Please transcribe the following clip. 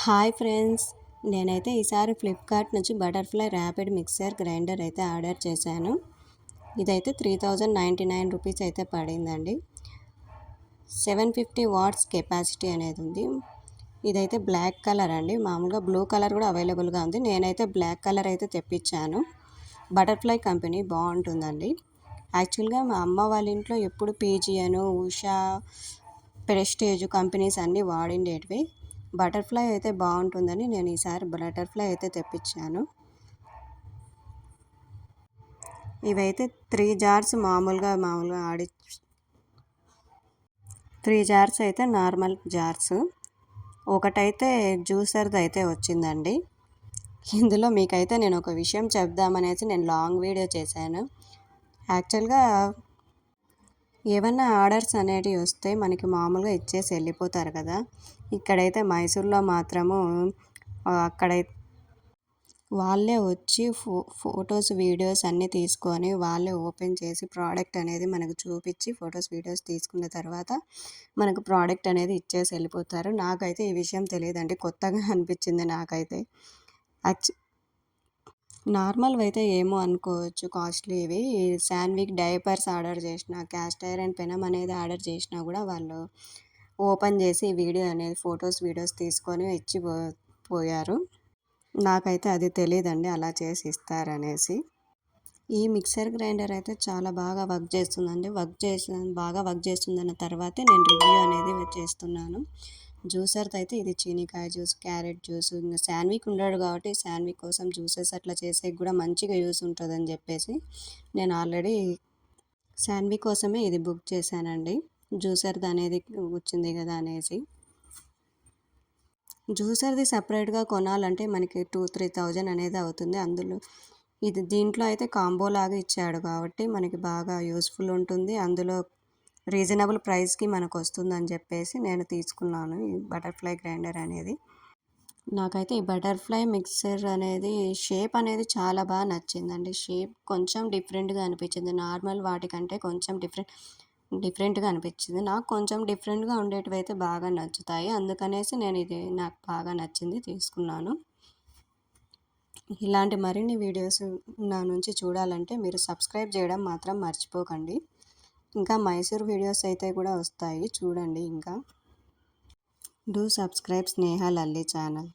Hi friends, నేనైతే ఈసారి Flipkart నుంచి బటర్ఫ్లై ర్యాపిడ్ మిక్సర్ గ్రైండర్ అయితే ఆర్డర్ చేశాను. ఇదైతే 3099 రూపీస్ అయితే పడిందండి. 750 వాట్స్ కెపాసిటీ అనేది ఉంది. ఇదైతే బ్లాక్ కలర్ అండి. మామూలుగా బ్లూ కలర్ కూడా అవైలబుల్గా ఉంది. నేనైతే బ్లాక్ కలర్ అయితే తెప్పించాను. బటర్ఫ్లై కంపెనీ బాగుంటుందండి. యాక్చువల్గా మా అమ్మ వాళ్ళ ఇంట్లో ఎప్పుడు పీజియన్, ఉషా, ప్రెస్టేజ్ కంపెనీస్ అన్నీ వాడిండేటివి. బటర్ఫ్లై అయితే బాగుంటుందని నేను ఈసారి బటర్ఫ్లై అయితే తెప్పించాను. ఇవైతే 3 జార్స్ మామూలుగా ఆడి 3 జార్స్ అయితే నార్మల్ జార్స్, ఒకటైతే జ్యూసర్ది అయితే వచ్చిందండి. ఇందులో మీకైతే నేను ఒక విషయం చెప్దామనేసి నేను లాంగ్ వీడియో చేశాను. యాక్చువల్గా ఏమన్నా ఆర్డర్స్ అనేటివి వస్తే మనకి మామూలుగా ఇచ్చేసి వెళ్ళిపోతారు కదా. ఇక్కడైతే మైసూర్లో మాత్రము అక్కడైతే వాళ్ళే వచ్చి ఫొటోస్ వీడియోస్ అన్నీ తీసుకొని వాళ్ళే ఓపెన్ చేసి ప్రోడక్ట్ అనేది మనకు చూపించి ఫొటోస్ వీడియోస్ తీసుకున్న తర్వాత మనకు ప్రోడక్ట్ అనేది ఇచ్చేసి వెళ్ళిపోతారు. నాకైతే ఈ విషయం తెలియదండి, కొత్తగా అనిపించింది నాకైతే. నార్మల్వి అయితే ఏమో అనుకోవచ్చు, కాస్ట్లీ ఇవి. శాన్విక్ డైపర్స్ ఆర్డర్ చేసిన, క్యాస్ట్ ఐరన్ పెనం అనేది ఆర్డర్ చేసినా కూడా వాళ్ళు ఓపెన్ చేసి వీడియో అనేది ఫొటోస్ వీడియోస్ తీసుకొని ఇచ్చి పోయారు. నాకైతే అది తెలియదండి అలా చేసి ఇస్తారనేసి. ఈ మిక్సర్ గ్రైండర్ అయితే చాలా బాగా వర్క్ చేస్తుందండి. బాగా వర్క్ చేస్తుందన్న తర్వాతే నేను రివ్యూ అనేది చేస్తున్నాను. జ్యూసర్ది అయితే ఇది చీనికాయ జ్యూస్, క్యారెట్ జ్యూస్. ఇంకా శాన్విక్ ఉండడు కాబట్టి శాన్విక్ కోసం జ్యూసెస్ అట్లా చేసేకి కూడా మంచిగా యూస్ ఉంటుందని చెప్పేసి నేను ఆల్రెడీ శాన్విక్ కోసమే ఇది బుక్ చేశానండి. జ్యూసర్ది అనేది వచ్చింది కదా అనేసి. జ్యూసర్ది సపరేట్గా కొనాలంటే మనకి 2-3 అనేది అవుతుంది. అందులో దీంట్లో అయితే కాంబో లాగా ఇచ్చాడు కాబట్టి మనకి బాగా యూస్ఫుల్ ఉంటుంది. అందులో రీజనబుల్ ప్రైస్కి మనకు వస్తుందని చెప్పేసి నేను తీసుకున్నాను ఈ బటర్ఫ్లై గ్రైండర్ అనేది. నాకైతే ఈ బటర్ఫ్లై మిక్సర్ అనేది షేప్ అనేది చాలా బాగా నచ్చిందండి. షేప్ కొంచెం డిఫరెంట్గా అనిపించింది. నార్మల్ వాటికంటే కొంచెం డిఫరెంట్గా అనిపించింది. నాకు కొంచెం డిఫరెంట్గా ఉండేటివి అయితే బాగా నచ్చుతాయి. అందుకనేసి నేను ఇది నాకు బాగా నచ్చింది తీసుకున్నాను. ఇలాంటి మరిన్ని వీడియోస్ నా నుంచి చూడాలంటే మీరు సబ్స్క్రైబ్ చేయడం మాత్రం మర్చిపోకండి. ఇంకా మైసూర్ వీడియోస్ అయితే కూడా వస్తాయి చూడండి. ఇంకా do subscribe Sneha Lalli channel.